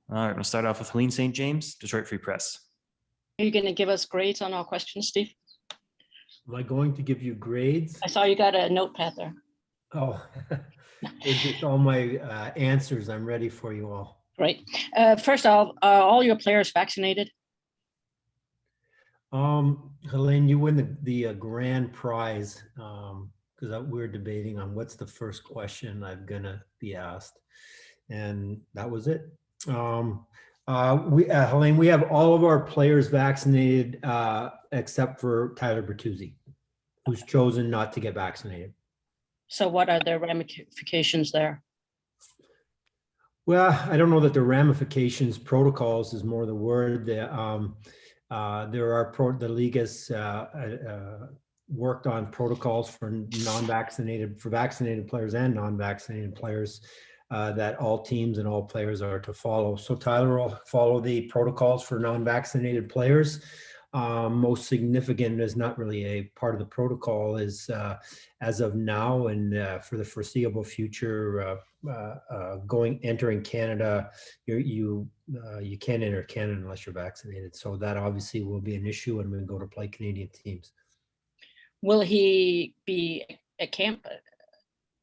All right, we'll start off with Helene St. James, Detroit Free Press. Are you going to give us grades on our questions, Steve? Am I going to give you grades? I saw you got a notepad there. Oh, it's just all my answers. I'm ready for you all. Great. First off, are all your players vaccinated? Helene, you win the grand prize because we're debating on what's the first question I'm gonna be asked, and that was it. Helene, we have all of our players vaccinated except for Tyler Bertuzzi, who's chosen not to get vaccinated. So what are the ramifications there? Well, I don't know that the ramifications, protocols is more the word. There are the league has worked on protocols for vaccinated players and non-vaccinated players that all teams and all players are to follow. So Tyler will follow the protocols for non-vaccinated players. Most significant is not really a part of the protocol is as of now and for the foreseeable future, entering Canada, you can't enter Canada unless you're vaccinated. So that obviously will be an issue when we go to play Canadian teams. Will he be at camp?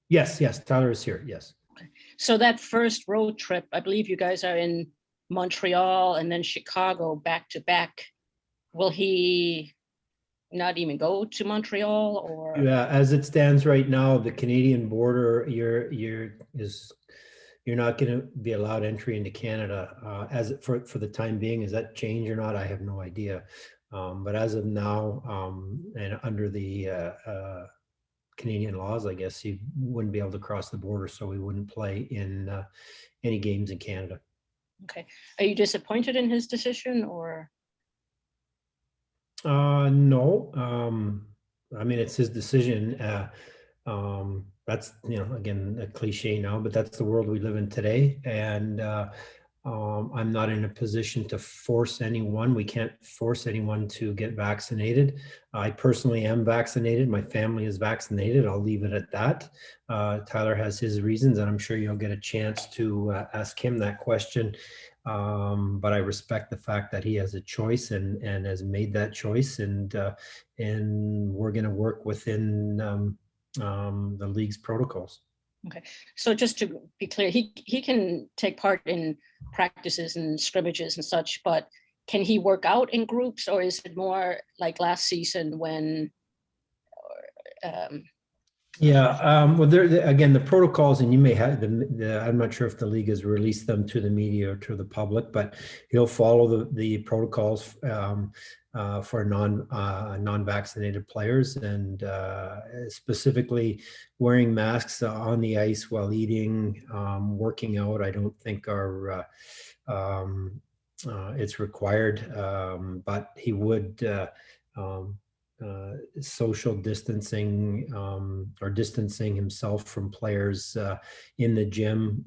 Yes, Tyler is here, yes. Okay. So that first road trip, I believe you guys are in Montreal and then Chicago back to back. Will he not even go to Montreal or? Yeah, as it stands right now, the Canadian border, you're not going to be allowed entry into Canada for the time being. Is that change or not? I have no idea. But as of now, and under the Canadian laws, I guess he wouldn't be able to cross the border, so he wouldn't play in any games in Canada. Okay. Are you disappointed in his decision or? No. I mean, it's his decision. That's, again, a cliche now, but that's the world we live in today. And I'm not in a position to force anyone. We can't force anyone to get vaccinated. I personally am vaccinated. My family is vaccinated. I'll leave it at that. Tyler has his reasons, and I'm sure you'll get a chance to ask him that question. But I respect the fact that he has a choice and has made that choice, and we're going to work within the league's protocols. Okay, so just to be clear, he can take part in practices and scrimmages and such, but can he work out in groups, or is it more like last season when? Well, again, the protocols, and you may have I'm not sure if the league has released them to the media or to the public, but he'll follow the protocols for non-vaccinated players, and specifically wearing masks on the ice while eating, working out. I don't think it's required, but he would. Social distancing or distancing himself from players in the gym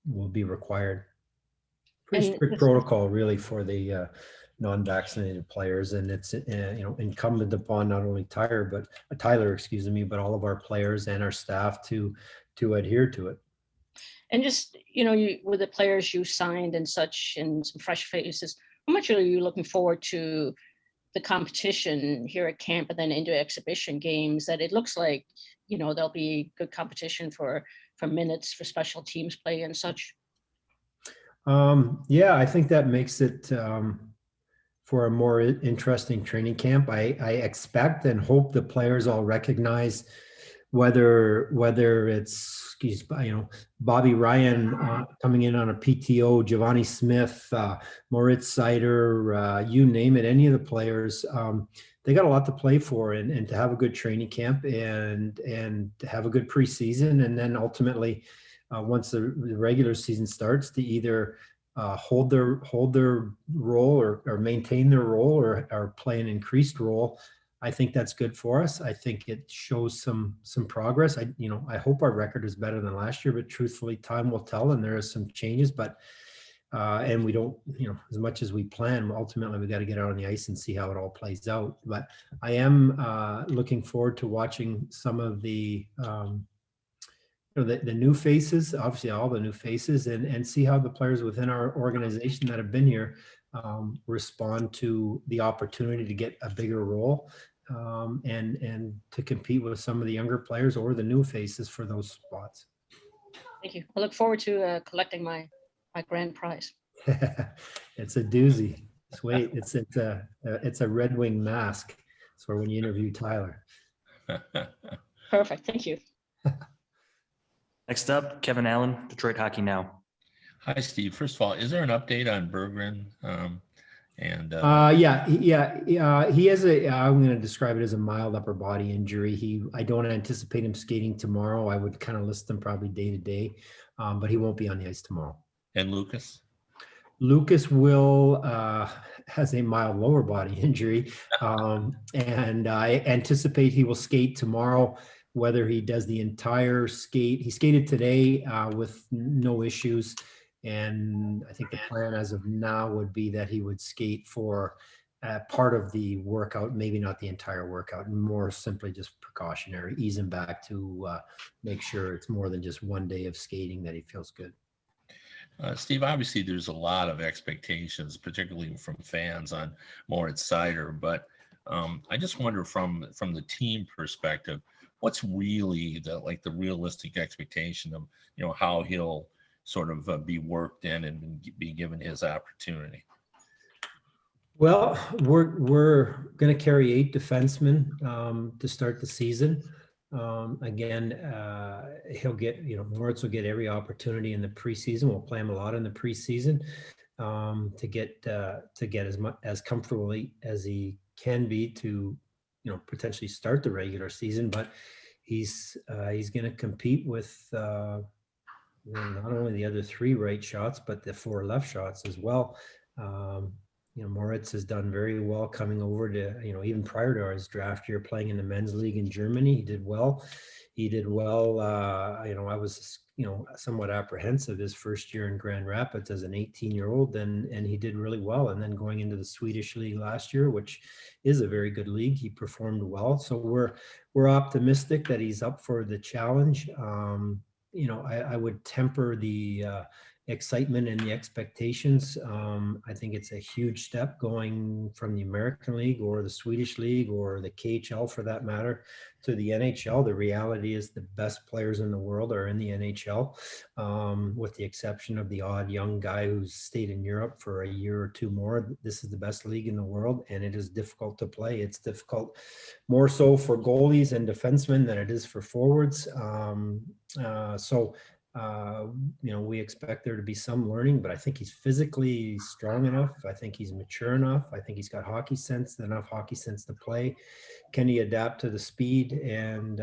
will be required. Pretty strict protocol really for the non-vaccinated players, and it's incumbent upon not only Tyler, but all of our players and our staff to adhere to it. And just with the players you signed and such, and some fresh faces, how much are you looking forward to the competition here at camp and then into exhibition games, that it looks like there'll be good competition for minutes for special teams play and such? I think that makes it for a more interesting training camp. I expect and hope the players all recognize whether it's Bobby Ryan coming in on a PTO, Giovanni Smith, Moritz Seider, you name it, any of the players, they got a lot to play for, and to have a good training camp and to have a good preseason, and then ultimately once the regular season starts, to either hold their role or maintain their role or play an increased role. I think that's good for us. I think it shows some progress. I hope our record is better than last year, but truthfully, time will tell, and there are some changes. But and we don't, as much as we plan, ultimately we got to get out on the ice and see how it all plays out. But I am looking forward to watching some of the the new faces, obviously all the new faces, and see how the players within our organization that have been here respond to the opportunity to get a bigger role and to compete with some of the younger players or the new faces for those spots. Thank you. I look forward to collecting my grand prize. It's a doozy. Just wait. It's a Red Wing mask. It's for when you interview Tyler. Perfect. Thank you. Next up, Kevin Allen, Detroit Hockey Now. Hi, Steve. First of all, is there an update on Berggren? He has I'm going to describe it as a mild upper body injury. I don't anticipate him skating tomorrow. I would kind of list him probably day to day, but he won't be on the ice tomorrow. And Lucas? Lucas has a mild lower body injury, and I anticipate he will skate tomorrow. Whether he does the entire skate, he skated today with no issues. And I think the plan as of now would be that he would skate for part of the workout, maybe not the entire workout, more simply just precautionary, ease him back to make sure it's more than just one day of skating, that he feels good. Steve, obviously there's a lot of expectations, particularly from fans on Moritz Seider, but I just wonder from the team perspective, what's really the realistic expectation of, how he'll sort of be worked in and be given his opportunity? Well, we're going to carry 8 defensemen to start the season. Again, he'll get, Moritz will get every opportunity in the preseason. We'll play him a lot in the preseason to get as comfortably as he can be to, potentially start the regular season. But he's going to compete with not only the other 3 right shots, but the 4 left shots as well. Moritz has done very well coming over to, even prior to his draft year, playing in the men's league in Germany. He did well. I was, somewhat apprehensive his first year in Grand Rapids as an 18-year-old, and he did really well. And then going into the Swedish league last year, which is a very good league, he performed well. So we're optimistic that he's up for the challenge. I would temper the excitement and the expectations. I think it's a huge step going from the American League or the Swedish League or the KHL for that matter to the NHL. The reality is the best players in the world are in the NHL, with the exception of the odd young guy who's stayed in Europe for a year or 2 more. This is the best league in the world, and it is difficult to play. It's difficult more so for goalies and defensemen than it is for forwards. We expect there to be some learning, but I think he's physically strong enough. I think he's mature enough. I think he's got enough hockey sense to play. Can he adapt to the speed and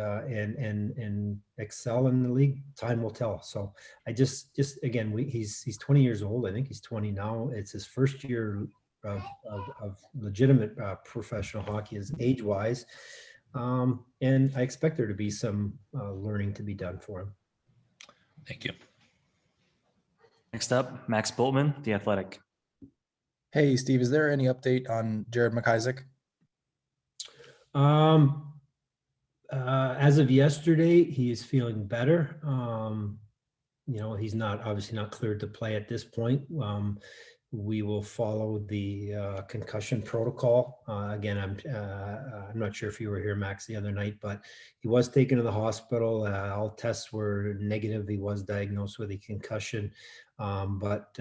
excel in the league? Time will tell. So I just again, he's 20 years old. I think he's 20 now. It's his first year of legitimate professional hockey as age-wise. And I expect there to be some learning to be done for him. Thank you. Next up, Max Boltman, The Athletic. Hey, Steve, is there any update on Jared McIsaac? As of yesterday, he is feeling better. He's obviously not cleared to play at this point. We will follow the concussion protocol. Again, I'm not sure if you were here, Max, the other night, but he was taken to the hospital. All tests were negative. He was diagnosed with a concussion. But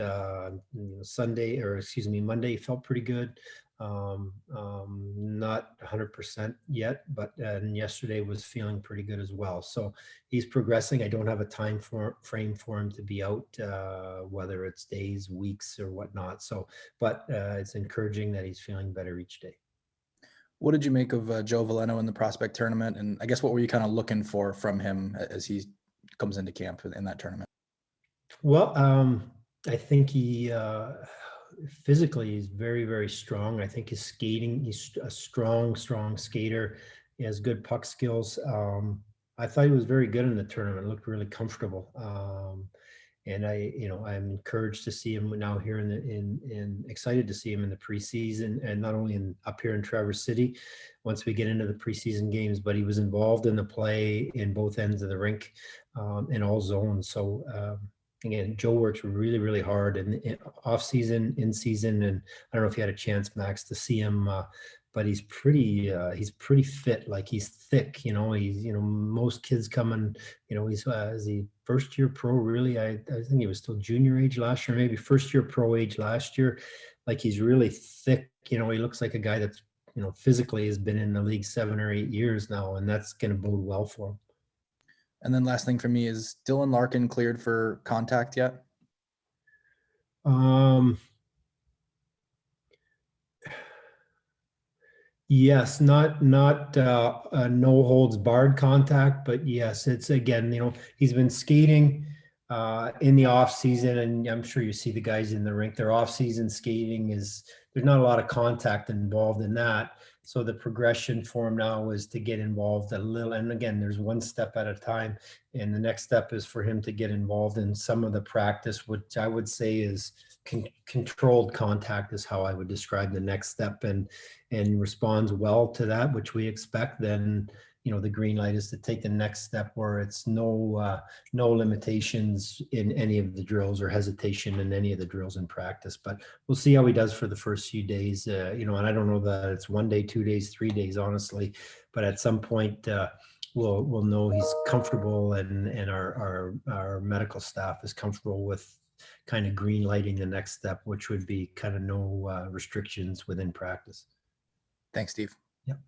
Monday, he felt pretty good. Not 100% yet, but yesterday was feeling pretty good as well. So he's progressing. I don't have a time frame for him to be out, whether it's days, weeks, or whatnot. So, but it's encouraging that he's feeling better each day. What did you make of Joe Veleno in the prospect tournament? And I guess what were you kind of looking for from him as he comes into camp in that tournament? Well, I think he physically he's very, very strong. I think his skating, he's a strong skater. He has good puck skills. I thought he was very good in the tournament. Looked really comfortable. I'm encouraged to see him now here in excited to see him in the preseason, and not only up here in Traverse City once we get into the preseason games, but he was involved in the play in both ends of the rink, in all zones. So again, Joe works really, really hard in off season, in season, and I don't know if you had a chance, Max, to see him, but he's pretty fit. Like, he's thick, he's, most kids coming, he's is he first year pro, really? I think he was still junior age last year, maybe first year pro age last year. Like, he's really thick, he looks like a guy that's, physically has been in the league 7 or 8 years now, and that's going to bode well for him. And then last thing for me is Dylan Larkin cleared for contact yet? Yes, not no holds barred contact, but yes, it's, again, he's been skating in the off season, and I'm sure you see the guys in the rink. Their off season skating there's not a lot of contact involved in that. So the progression for him now is to get involved a little, and again, there's one step at a time, and the next step is for him to get involved in some of the practice, which I would say is controlled contact is how I would describe the next step, and responds well to that, which we expect. Then the green light is to take the next step where it's no limitations in any of the drills or hesitation in any of the drills in practice. But we'll see how he does for the first few days, and I don't know that it's 1 day, 2 days, 3 days, honestly, but at some point we'll know he's comfortable, and our medical staff is comfortable with kind of green lighting the next step, which would be kind of no restrictions within practice. Thanks, Steve. Yep.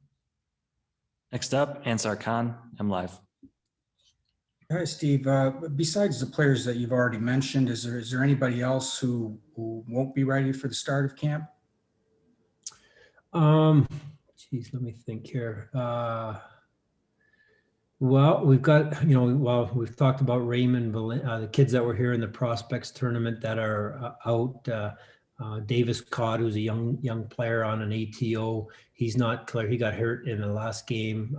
Next up, Ansar Khan, I'm live. Hi, Steve. Besides the players that you've already mentioned, is there anybody else who won't be ready for the start of camp? Geez, let me think here. Well, we've got, we've talked about Raymond, the kids that were here in the prospects tournament that are out. Davis Cott, who's a young player on an ATO, he's not clear. He got hurt in the last game.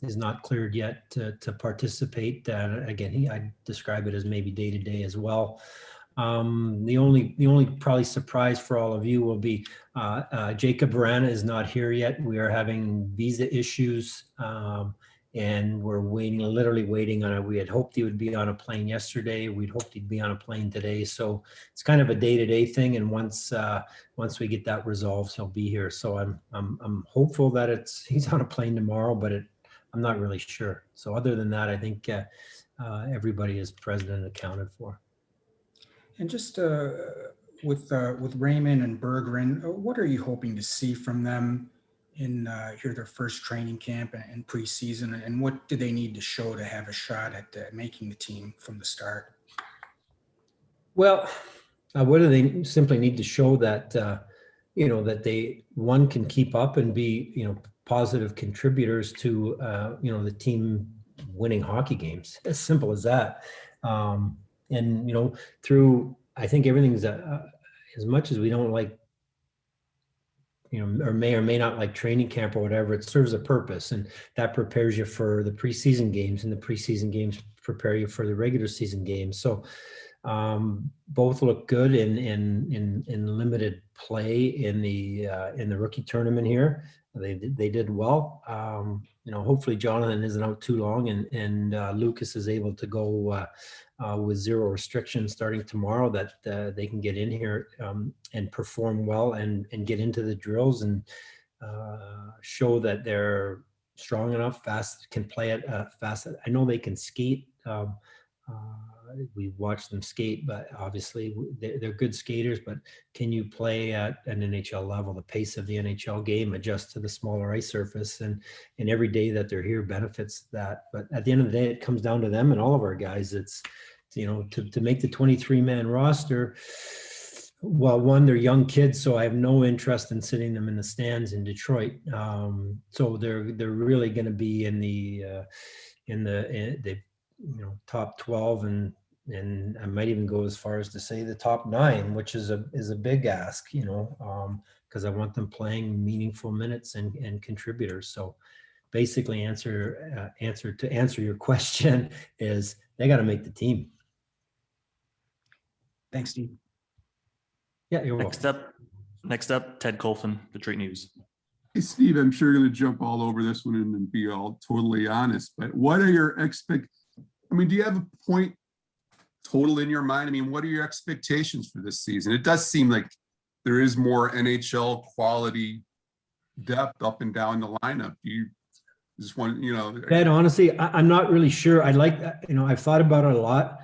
Is not cleared yet to participate. Again, I describe it as maybe day to day as well. The only probably surprise for all of you will be Jacob Verana is not here yet. We are having visa issues. And we're literally waiting on it. We had hoped he would be on a plane yesterday. We'd hoped he'd be on a plane today. So it's kind of a day-to-day thing. And once we get that resolved, he'll be here. So I'm hopeful that he's on a plane tomorrow, but I'm not really sure. So other than that, I think everybody is present and accounted for. And just with Raymond and Bergeron, what are you hoping to see from them in their first training camp and preseason, and what do they need to show to have a shot at making the team from the start? Well, what do they simply need to show that that they can keep up and be positive contributors to the team winning hockey games. As simple as that. And through, I think everything's as much as we don't like, or may not like training camp or whatever, it serves a purpose, and that prepares you for the preseason games, and the preseason games prepare you for the regular season games. So both look good in limited play in the rookie tournament here. They did well. Hopefully Jonathan isn't out too long, and Lucas is able to go with zero restrictions starting tomorrow, that they can get in here and perform well and get into the drills and show that they're strong enough, fast, can play it fast. I know they can skate. We've watched them skate, but obviously they're good skaters, but can you play at an NHL level? The pace of the NHL game adjusts to the smaller ice surface, and every day that they're here benefits that. But at the end of the day, it comes down to them and all of our guys. It's, to make the 23-man roster. Well, one, they're young kids, so I have no interest in sitting them in the stands in Detroit. So they're really going to be in the top 12, and I might even go as far as to say the top 9, which is a big ask, because I want them playing meaningful minutes and contributors. So basically, answer your question is they got to make the team. Thanks, Steve. Yeah, you're welcome. Next up, Ted Colfin, Detroit News. Hey, Steve, I'm sure you're going to jump all over this one and be all totally honest, but what are your do you have a point total in your mind? I mean, what are your expectations for this season? It does seem like there is more NHL quality depth up and down the lineup. Do you just want, Ted, honestly, I'm not really sure. I'd like, I've thought about it a lot.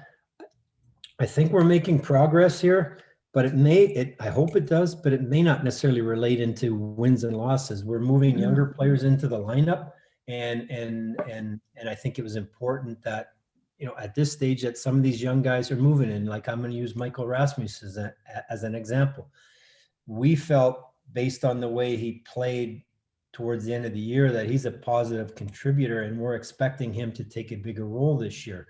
I think we're making progress here, but I hope it does, but it may not necessarily relate into wins and losses. We're moving younger players into the lineup, and I think it was important that, at this stage, that some of these young guys are moving in. Like, I'm going to use Michael Rasmus as an example. We felt, based on the way he played towards the end of the year, that he's a positive contributor, and we're expecting him to take a bigger role this year.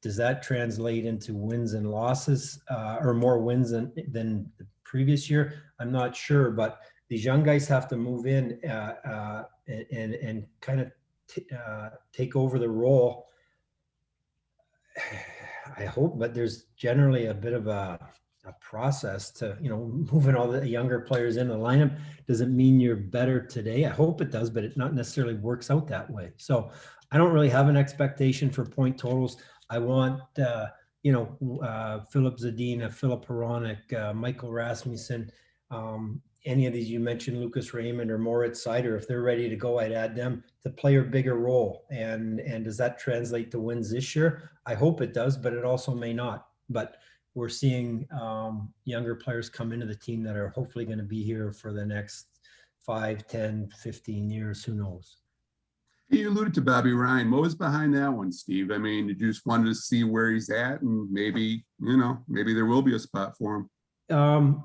Does that translate into wins and losses, or more wins than the previous year? I'm not sure, but these young guys have to move in and kind of take over the role. I hope, but there's generally a bit of a process to, moving all the younger players in the lineup. Doesn't mean you're better today. I hope it does, but it not necessarily works out that way. So I don't really have an expectation for point totals. I want, Philip Zadina, Philip Hronek, Michael Rasmussen, any of these you mentioned, Lucas Raymond or Moritz Seider, if they're ready to go, I'd add them to play a bigger role. And does that translate to wins this year? I hope it does, but it also may not. But we're seeing younger players come into the team that are hopefully going to be here for the next 5, 10, 15 years. Who knows? You alluded to Bobby Ryan. What was behind that one, Steve? I mean, did you just wanted to see where he's at, and maybe there will be a spot for him?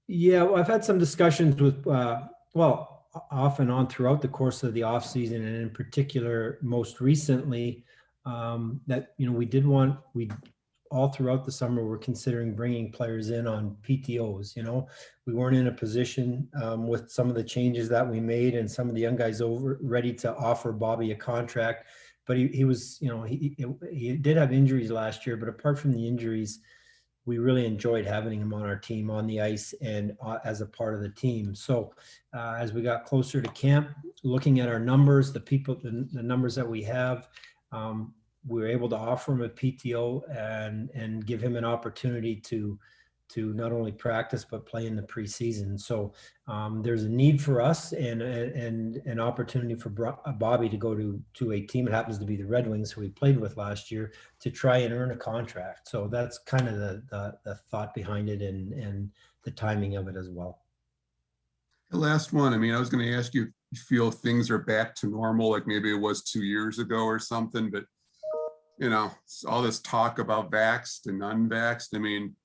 Yeah, well, I've had some discussions with, off and on throughout the course of the off season, and in particular, most recently, that, we all throughout the summer, we're considering bringing players in on PTOs. We weren't in a position with some of the changes that we made and some of the young guys ready to offer Bobby a contract, but he was, he did have injuries last year, but apart from the injuries, we really enjoyed having him on our team, on the ice, and as a part of the team. So as we got closer to camp, looking at our numbers, the numbers that we have, we were able to offer him a PTO and give him an opportunity to not only practice but play in the preseason. So there's a need for us and an opportunity for Bobby to go to a team. It happens to be the Red Wings, who we played with last year, to try and earn a contract. So that's kind of the thought behind it and the timing of it as well. The last one. I mean, I was going to ask you if you feel things are back to normal, like maybe it was 2 years ago or something, but all this talk about vaxxed and unvaxxed. I mean,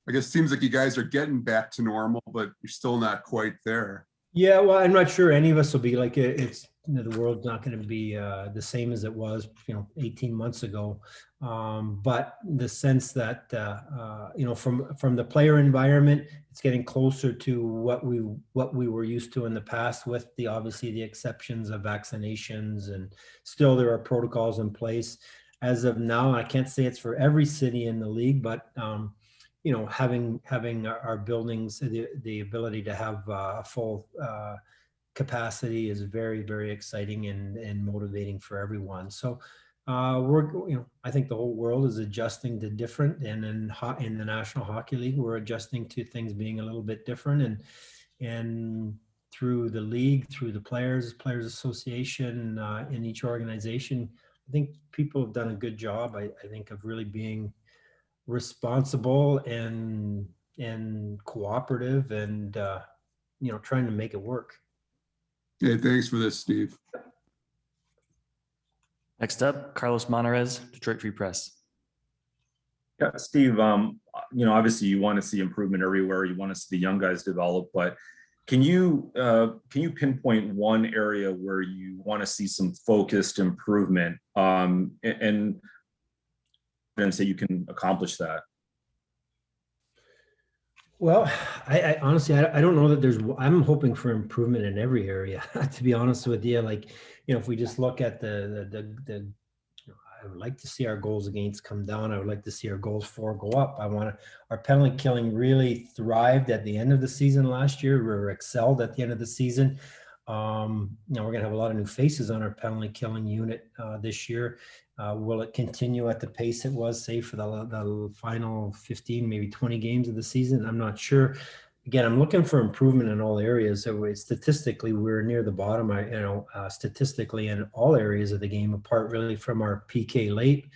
I guess it seems like you guys are getting back to normal, but you're still not quite there. Yeah, well, I'm not sure any of us will be like it's. The world's not going to be the same as it was, 18 months ago. But the sense that from the player environment, it's getting closer to what we were used to in the past, with obviously the exceptions of vaccinations, and still there are protocols in place. As of now, I can't say it's for every city in the league, but having our buildings, the ability to have a full capacity is very, very exciting and motivating for everyone. So I think the whole world is adjusting to different, and in the National Hockey League, we're adjusting to things being a little bit different, and through the league, through the Players Association, in each organization, I think people have done a good job. I think of really being responsible and cooperative and trying to make it work. Yeah, thanks for this, Steve. Next up, Carlos Monarez, Detroit Free Press. Yeah, Steve, obviously you want to see improvement everywhere. You want to see the young guys develop, but can you pinpoint one area where you want to see some focused improvement, and say you can accomplish that? Well, I honestly, I don't know that I'm hoping for improvement in every area, to be honest with you. Like, if we just look at I would like to see our goals against come down. I would like to see our goals for go up. Our penalty killing really thrived at the end of the season last year. We were excelled at the end of the season. Now we're going to have a lot of new faces on our penalty killing unit this year. Will it continue at the pace it was, say, for the final 15, maybe 20 games of the season? I'm not sure. Again, I'm looking for improvement in all areas. So statistically, we're near the bottom. Statistically in all areas of the game, apart really from our PK late.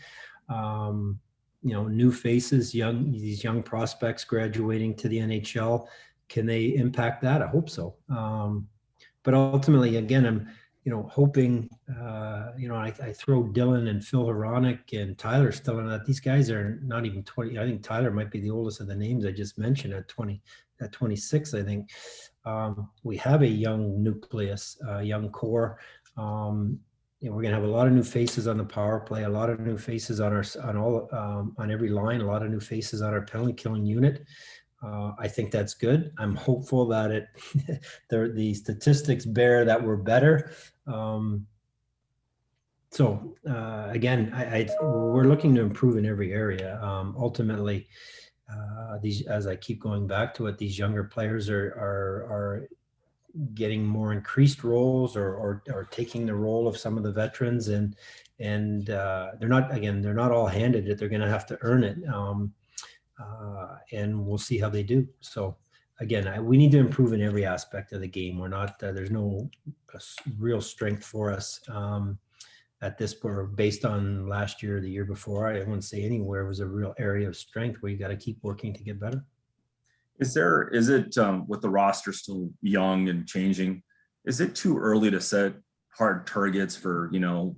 New faces, these young prospects graduating to the NHL. Can they impact that? I hope so. But ultimately, again, I'm hoping. I throw Dylan and Phil Horonic and Tyler still in that. These guys are not even 20. I think Tyler might be the oldest of the names I just mentioned at 20. At 26, I think we have a young nucleus, young core. We're going to have a lot of new faces on the power play, a lot of new faces on every line, a lot of new faces on our penalty killing unit. I think that's good. I'm hopeful that the statistics bear that we're better. Again, we're looking to improve in every area. Ultimately. As I keep going back to it, these younger players are getting more increased roles or taking the role of some of the veterans, and they're not all handed it. They're going to have to earn it, and we'll see how they do. So again, we need to improve in every aspect of the game. We're not there's no real strength for us. At this point, based on last year or the year before, I wouldn't say anywhere was a real area of strength where you got to keep working to get better. Is it with the roster still young and changing, is it too early to set hard targets for, 20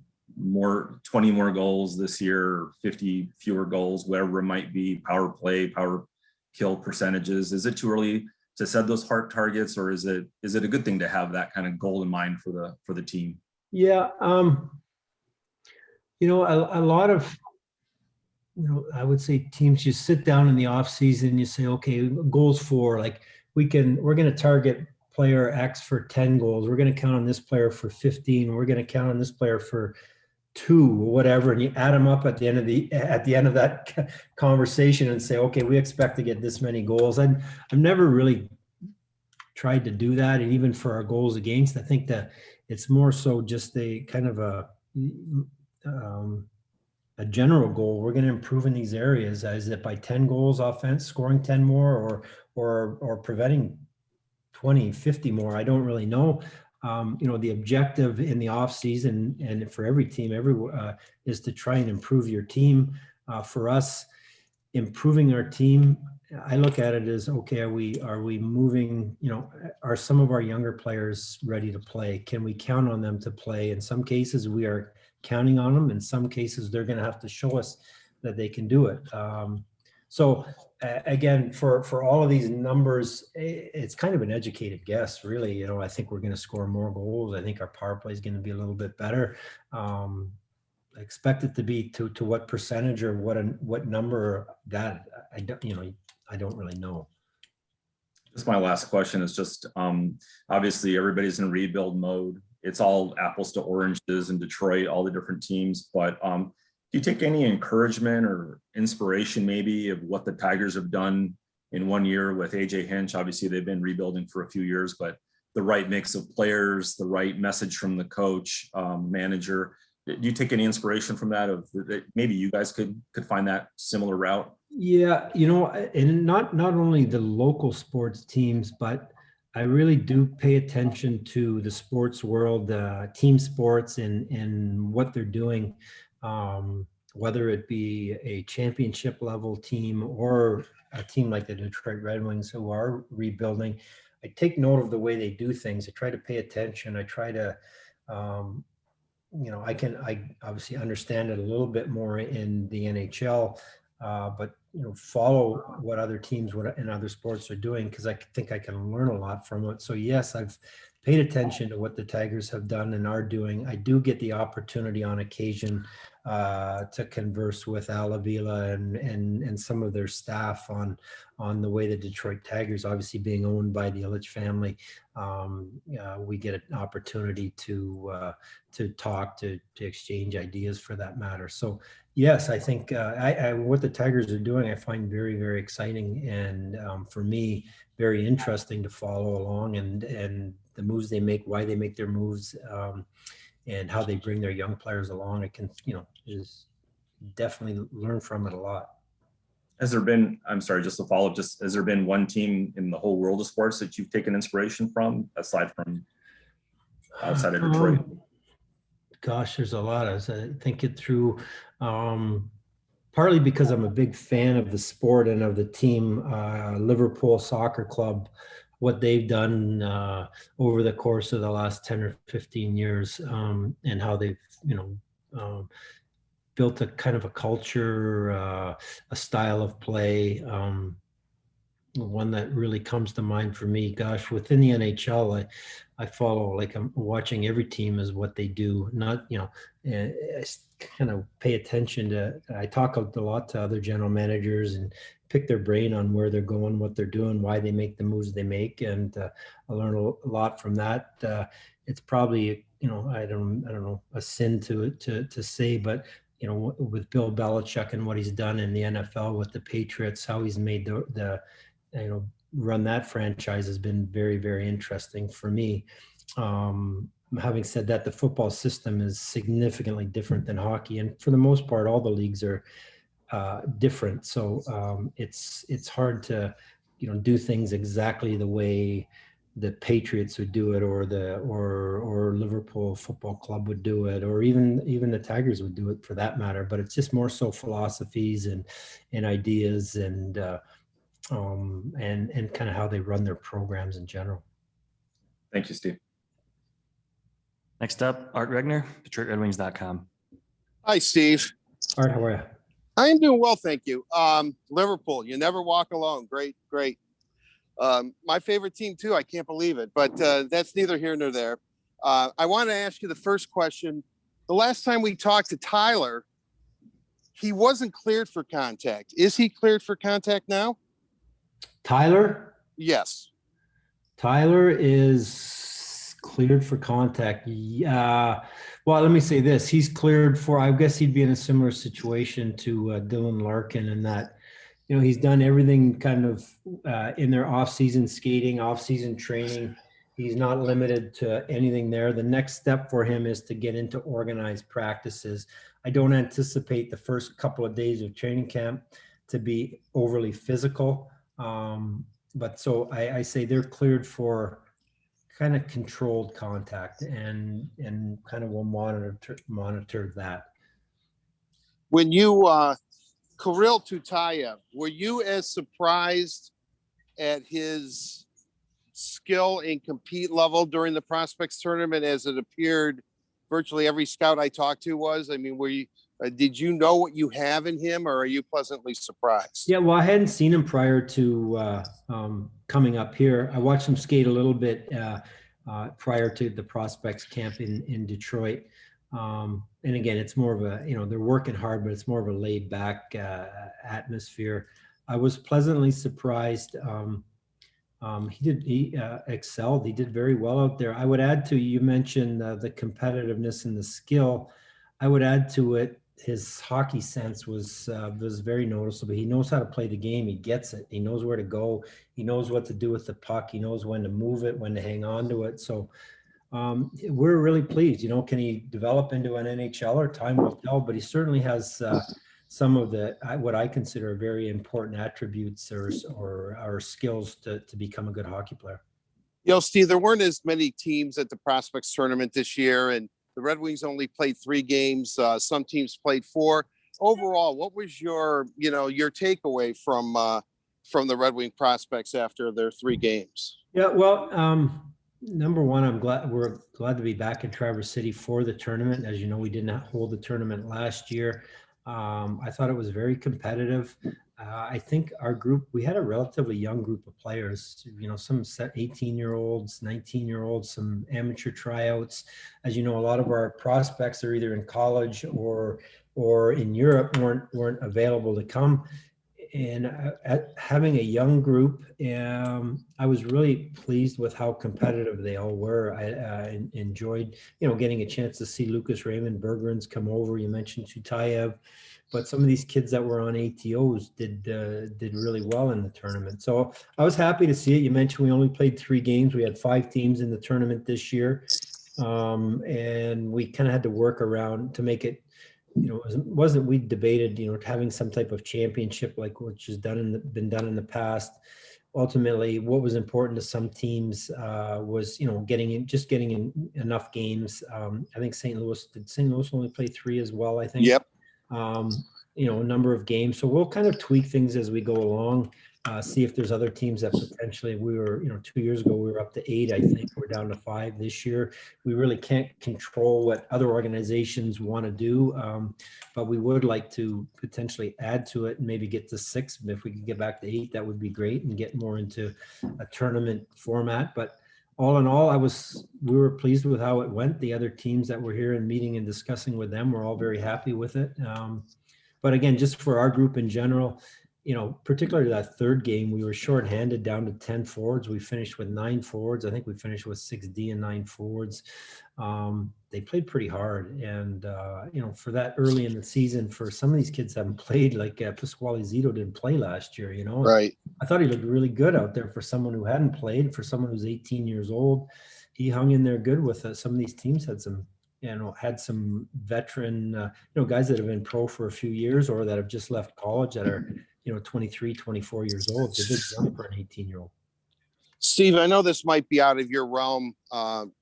more goals this year, or 50 fewer goals, whatever it might be, power play, power kill percentages? Is it too early to set those hard targets, or is it a good thing to have that kind of goal in mind for the team? Yeah. A lot of, I would say teams just sit down in the off season, you say, okay, goals for, like, we're going to target player X for 10 goals. We're going to count on this player for 15. We're going to count on this player for 2 or whatever. And you add them up at the end of that conversation and say, okay, we expect to get this many goals. I've never really tried to do that. And even for our goals against, I think that it's more so just a kind of a general goal. We're going to improve in these areas. Is it by 10 goals offense, scoring 10 more, or preventing 20, 50 more? I don't really know. The objective in the off season and for every team is to try and improve your team. For us, improving our team, I look at it as, okay, are we moving, are some of our younger players ready to play? Can we count on them to play? In some cases, we are counting on them. In some cases, they're going to have to show us that they can do it. Again, for all of these numbers, it's kind of an educated guess, really. I think we're going to score more goals. I think our power play is going to be a little bit better. I expect it to be to what percentage or what number that I don't really know. Just my last question is just, obviously everybody's in rebuild mode. It's all apples to oranges in Detroit, all the different teams. But do you take any encouragement or inspiration maybe of what the Tigers have done in 1 year with AJ Hinch? Obviously, they've been rebuilding for a few years, but the right mix of players, the right message from the coach, manager. Do you take any inspiration from that? Maybe you guys could find that similar route? Yeah, and not only the local sports teams, but I really do pay attention to the sports world, team sports, and what they're doing, whether it be a championship level team or a team like the Detroit Red Wings who are rebuilding. I take note of the way they do things. I try to pay attention. I try to, I obviously understand it a little bit more in the NHL, but follow what other teams in other sports are doing, because I think I can learn a lot from it. So yes, I've paid attention to what the Tigers have done and are doing. I do get the opportunity on occasion to converse with Al Avila and some of their staff on the way the Detroit Tigers, obviously being owned by the Ilitch family, we get an opportunity to talk, to exchange ideas for that matter. So yes, I think what the Tigers are doing, I find very, very exciting, and for me, very interesting to follow along, and the moves they make, why they make their moves, and how they bring their young players along. I can, is definitely learn from it a lot. Has there been, I'm sorry, just to follow up, has there been one team in the whole world of sports that you've taken inspiration from, aside from outside of Detroit? Gosh, there's a lot. As I think it through, partly because I'm a big fan of the sport and of the team, Liverpool Soccer Club, what they've done over the course of the last 10 or 15 years, and how they've, built a kind of a culture, a style of play. One that really comes to mind for me, gosh, within the NHL, I follow, like, I'm watching every team is what they do, not, I kind of pay attention to, I talk a lot to other general managers and pick their brain on where they're going, what they're doing, why they make the moves they make. And I learn a lot from that. It's probably, I don't know, a sin to say, but with Bill Belichick and what he's done in the NFL with the Patriots, how he's made the run that franchise has been very, very interesting for me. Having said that, the football system is significantly different than hockey, and for the most part, all the leagues are different. So it's hard to do things exactly the way the Patriots would do it, or Liverpool Football Club would do it, or even the Tigers would do it for that matter. But it's just more so philosophies and ideas and kind of how they run their programs in general. Thank you, Steve. Next up, Art Regner, DetroitRedWings.com. Hi, Steve. Art, how are you? I'm doing well, thank you. Liverpool, you never walk alone. Great. My favorite team too. I can't believe it, but that's neither here nor there. I want to ask you the first question. The last time we talked to Tyler, he wasn't cleared for contact. Is he cleared for contact now? Tyler? Yes. Tyler is cleared for contact. Yeah. Well, let me say this. He's cleared for, I guess he'd be in a similar situation to Dylan Larkin, in that, he's done everything kind of in their off-season skating, off-season training. He's not limited to anything there. The next step for him is to get into organized practices. I don't anticipate the first couple of days of training camp to be overly physical. But so I say they're cleared for kind of controlled contact, and kind of will monitor that. When you Kirill Tutayev, were you as surprised at his skill and compete level during the prospects tournament as it appeared virtually every scout I talked to was? I mean, were you did you know what you have in him, or are you pleasantly surprised? Yeah, well, I hadn't seen him prior to coming up here. I watched him skate a little bit prior to the prospects camp in Detroit. And again, it's more of a, they're working hard, but it's more of a laid back atmosphere. I was pleasantly surprised. He excelled. He did very well out there. I would add to, you mentioned the competitiveness and the skill. I would add to it, his hockey sense was very noticeable. He knows how to play the game. He gets it. He knows where to go. He knows what to do with the puck. He knows when to move it, when to hang on to it. So we're really pleased. Can he develop into an NHLer? Time will tell, but he certainly has some of the what I consider very important attributes or skills to become a good hockey player. Steve, there weren't as many teams at the prospects tournament this year, and the Red Wings only played 3 games. Some teams played 4. Overall, what was your takeaway from the Red Wing prospects after their 3 games? Yeah, well, number one, we're glad to be back in Traverse City for the tournament. As you know, we did not hold the tournament last year. I thought it was very competitive. I think our group, we had a relatively young group of players, some 18-year-olds, 19-year-olds, some amateur tryouts. As you know, a lot of our prospects are either in college or or in Europe weren't available to come. And having a young group, I was really pleased with how competitive they all were. I enjoyed, getting a chance to see Lucas Raymond, Berggren's come over. You mentioned Tutayev, but some of these kids that were on ATOs did really well in the tournament. So I was happy to see it. You mentioned we only played 3 games. We had 5 teams in the tournament this year, and we kind of had to work around to make it. Wasn't we debated, having some type of championship like which has been done in the past. Ultimately, what was important to some teams was, getting in enough games. I think St. Louis only play 3 as well, I think. Yep. A number of games. So we'll kind of tweak things as we go along. See if there's other teams that potentially we were, 2 years ago, we were up to 8. I think we're down to 5 this year. We really can't control what other organizations want to do, but we would like to potentially add to it and maybe get to 6. If we could get back to 8, that would be great, and get more into a tournament format. But all in all, we were pleased with how it went. The other teams that were here and meeting and discussing with them were all very happy with it. But again, just for our group in general, particularly that 3rd game, we were shorthanded down to 10 forwards. We finished with 9 forwards. I think we finished with 6D and 9 forwards. They played pretty hard. And, for that early in the season, for some of these kids haven't played, like Pasquale Zito didn't play last year, Right. I thought he looked really good out there for someone who hadn't played, for someone who's 18 years old. He hung in there good with us. Some of these teams had some veteran, guys that have been pro for a few years or that have just left college that are, 23, 24 years old. It's a big jump for an 18-year-old. Steve, I know this might be out of your realm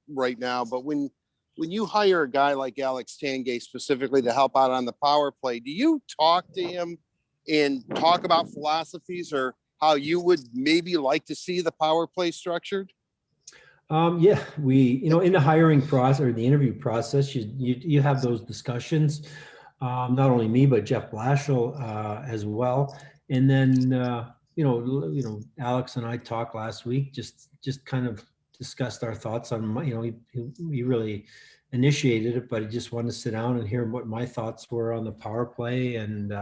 right now, but when you hire a guy like Alex Tangay specifically to help out on the power play, do you talk to him and talk about philosophies or how you would maybe like to see the power play structured? Yeah, we, in the hiring process or the interview process, you have those discussions. Not only me, but Jeff Blashill as well. And then, Alex and I talked last week, just kind of discussed our thoughts on, he really initiated it, but he just wanted to sit down and hear what my thoughts were on the power play and,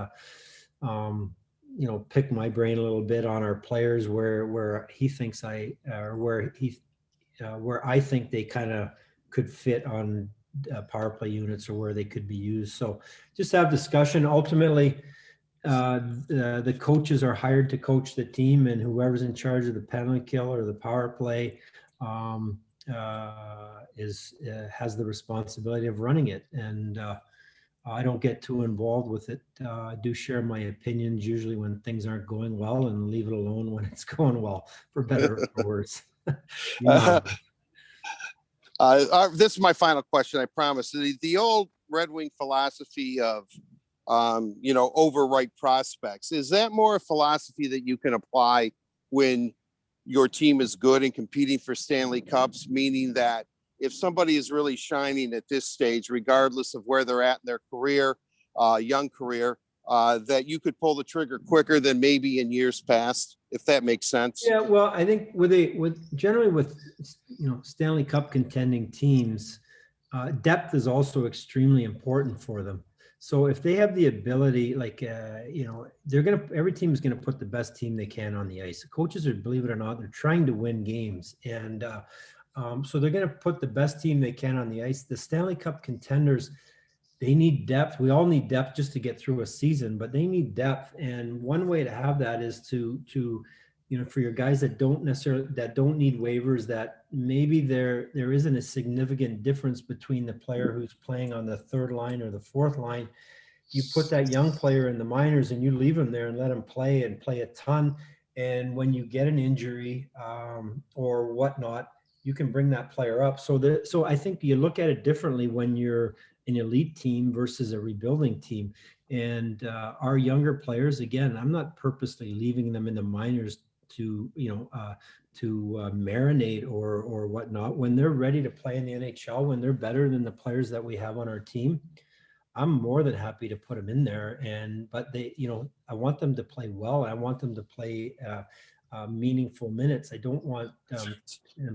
pick my brain a little bit on our players where he thinks where I think they kind of could fit on power play units or where they could be used. So just have discussion. Ultimately, the coaches are hired to coach the team, and whoever's in charge of the penalty kill or the power play has the responsibility of running it. And I don't get too involved with it. I do share my opinions usually when things aren't going well, and leave it alone when it's going well, for better or for worse. This is my final question, I promise. The old Red Wing philosophy of, overwrite prospects, is that more a philosophy that you can apply when your team is good and competing for Stanley Cups, meaning that if somebody is really shining at this stage, regardless of where they're at in their career, young career, that you could pull the trigger quicker than maybe in years past, if that makes sense? Yeah, well, I think generally with Stanley Cup contending teams, depth is also extremely important for them. So if they have the ability, every team is gonna put the best team they can on the ice. The coaches are, believe it or not, they're trying to win games, and so they're gonna put the best team they can on the ice. The Stanley Cup contenders, they need depth. We all need depth just to get through a season, but they need depth. And one way to have that is to for your guys that don't need waivers, that maybe there isn't a significant difference between the player who's playing on the 3rd line or the 4th line. You put that young player in the minors and you leave him there and let him play a ton. And when you get an injury or whatnot, you can bring that player up. So I think you look at it differently when you're an elite team versus a rebuilding team. And our younger players, again, I'm not purposely leaving them in the minors to marinate or whatnot. When they're ready to play in the NHL, when they're better than the players that we have on our team, I'm more than happy to put them in there. But they, I want them to play well. I want them to play meaningful minutes. I don't want them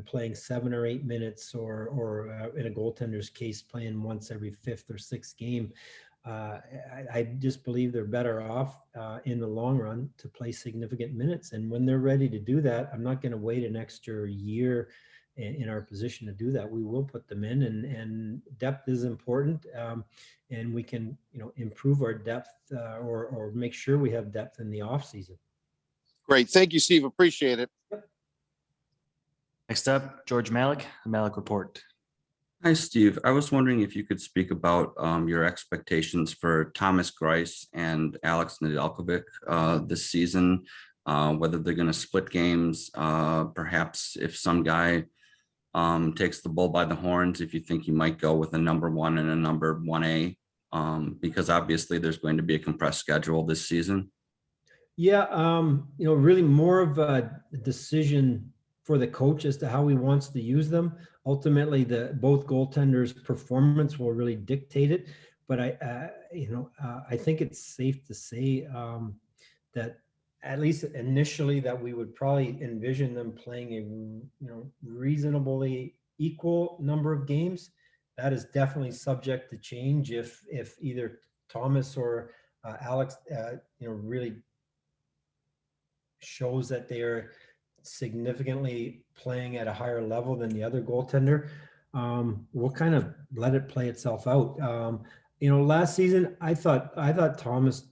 playing 7 or 8 minutes or in a goaltender's case, playing once every 5th or 6th game. I just believe they're better off in the long run to play significant minutes. And when they're ready to do that, I'm not going to wait an extra year in our position to do that. We will put them in, and depth is important. And we can, improve our depth or make sure we have depth in the off season. Great. Thank you, Steve. Appreciate it. Next up, George Malik, the Malik Report. Hi, Steve. I was wondering if you could speak about your expectations for Thomas Greiss and Alex Nedeljkovic this season, whether they're going to split games, perhaps if some guy takes the bull by the horns, if you think you might go with a number 1 and a number 1A, because obviously there's going to be a compressed schedule this season. Yeah, really more of a decision for the coach as to how he wants to use them. Ultimately, both goaltenders' performance will really dictate it. But I think it's safe to say that at least initially that we would probably envision them playing a reasonably equal number of games. That is definitely subject to change if either Thomas or Alex really shows that they're significantly playing at a higher level than the other goaltender. We'll kind of let it play itself out. Last season I thought Thomas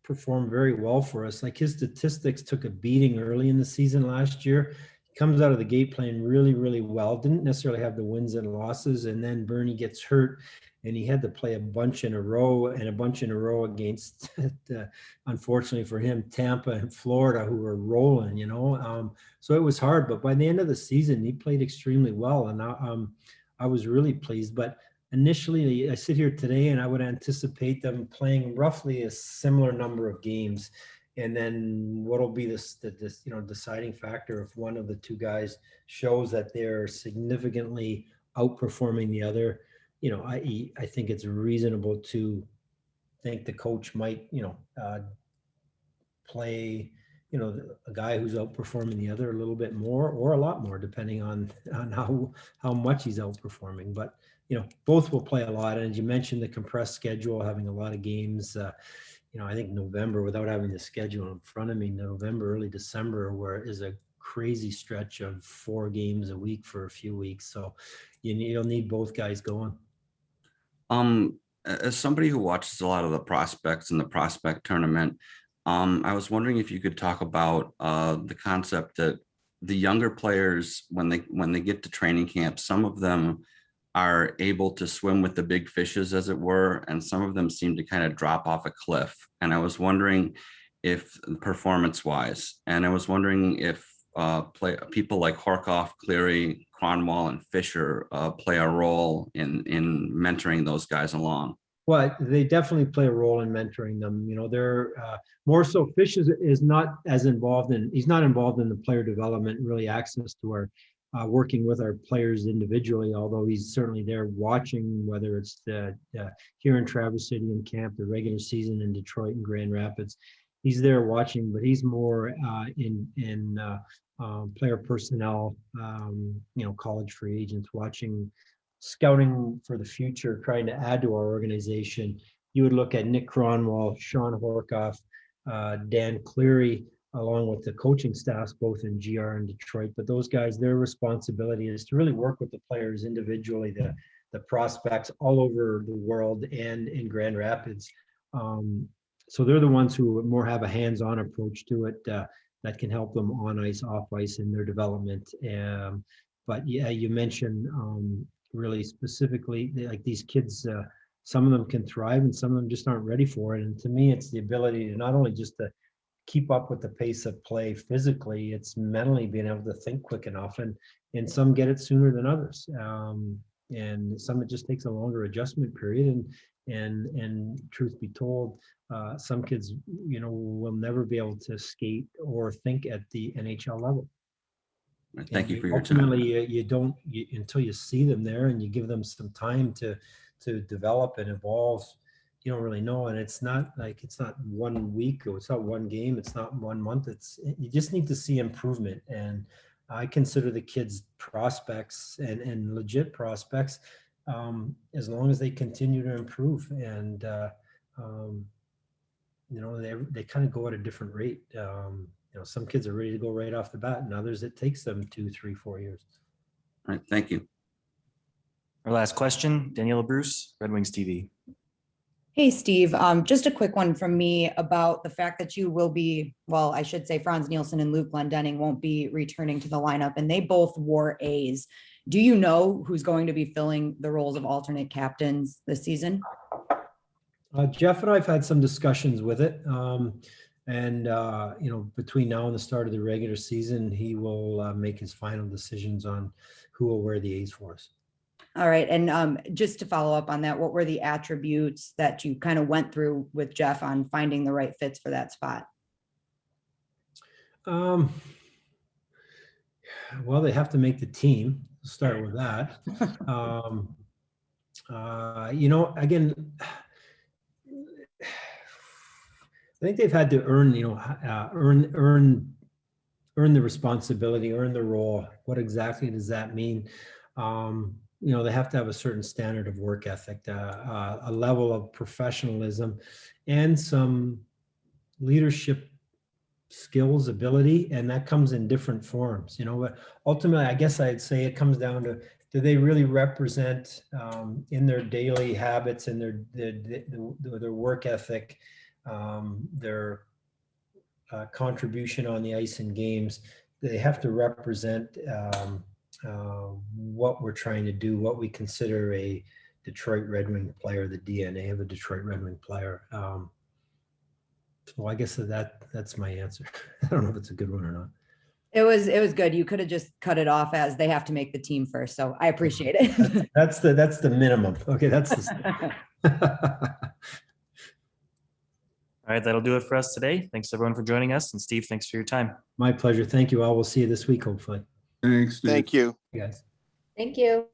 performed very well for us. Like, his statistics took a beating early in the season last year. He comes out of the gate playing really, really well. Didn't necessarily have the wins and losses, and then Bernie gets hurt, and he had to play a bunch in a row against, unfortunately for him, Tampa and Florida, who were rolling, so it was hard. But by the end of the season, he played extremely well, and I was really pleased. But initially, I sit here today, and I would anticipate them playing roughly a similar number of games. And then what'll be this deciding factor if one of the two guys shows that they're significantly outperforming the other. I think it's reasonable to think the coach might, play, a guy who's outperforming the other a little bit more or a lot more, depending on how much he's outperforming. But, both will play a lot. And as you mentioned, the compressed schedule, having a lot of games, I think November, without having the schedule in front of me, November, early December, where is a crazy stretch of 4 games a week for a few weeks. So you'll need both guys going. As somebody who watches a lot of the prospects in the prospect tournament, I was wondering if you could talk about the concept that the younger players, when they get to training camp, some of them are able to swim with the big fishes, as it were, and some of them seem to kind of drop off a cliff. And I was wondering if performance-wise, and I was wondering if people like Horkoff, Cleary, Cronwall, and Fisher play a role in mentoring those guys along. Well, they definitely play a role in mentoring them. They're more so. Fish is not as involved he's not involved in the player development, really access to our working with our players individually, although he's certainly there watching, whether it's here in Traverse City in camp, the regular season in Detroit and Grand Rapids. He's there watching, but he's more in player personnel, college free agents, watching, scouting for the future, trying to add to our organization. You would look at Nick Cronwall, Sean Horkoff, Dan Cleary, along with the coaching staffs, both in GR and Detroit. But those guys, their responsibility is to really work with the players individually, the prospects all over the world and in Grand Rapids. So they're the ones who more have a hands-on approach to it that can help them on ice, off ice in their development. But yeah, you mentioned really specifically, like these kids, some of them can thrive and some of them just aren't ready for it. And to me, it's the ability to not only just to keep up with the pace of play physically, it's mentally being able to think quick enough, and some get it sooner than others. And some, it just takes a longer adjustment period. And truth be told, some kids, will never be able to skate or think at the NHL level. Thank you for your time. Ultimately, you don't until you see them there and you give them some time to develop and evolve. You don't really know, and it's not 1 week, or it's not 1 game, it's not 1 month. You just need to see improvement. And I consider the kids prospects and legit prospects. as long as they continue to improve. And, they kind of go at a different rate. Some kids are ready to go right off the bat, and others, it takes them 2, 3, 4 years. All right, thank you. Our last question, Daniela Bruce, Red Wings TV. Hey, Steve, just a quick one from me about the fact that you will be, well, I should say Franz Nielsen and Luke Glendening won't be returning to the lineup, and they both wore A's. Do you know who's going to be filling the roles of alternate captains this season? Jeff and I have had some discussions with it. Between now and the start of the regular season, he will make his final decisions on who will wear the A's for us. All right. And just to follow up on that, what were the attributes that you kind of went through with Jeff on finding the right fits for that spot? Well, they have to make the team. Let's start with that. Again, I think they've had to earn the responsibility, earn the role. What exactly does that mean? They have to have a certain standard of work ethic, a level of professionalism, and some leadership skills, ability, and that comes in different forms. But ultimately, I guess I'd say it comes down to, do they really represent in their daily habits and their work ethic, their contribution on the ice in games? They have to represent what we're trying to do, what we consider a Detroit Red Wing player, the DNA of a Detroit Red Wing player. So I guess that's my answer. I don't know if it's a good one or not. It was good. You could have just cut it off as they have to make the team first. So I appreciate it. That's the minimum. Okay, that's the. All right, that'll do it for us today. Thanks everyone for joining us. And Steve, thanks for your time. My pleasure. Thank you all. We'll see you this week, hopefully. Thanks, Steve. Thank you. You guys. Thank you.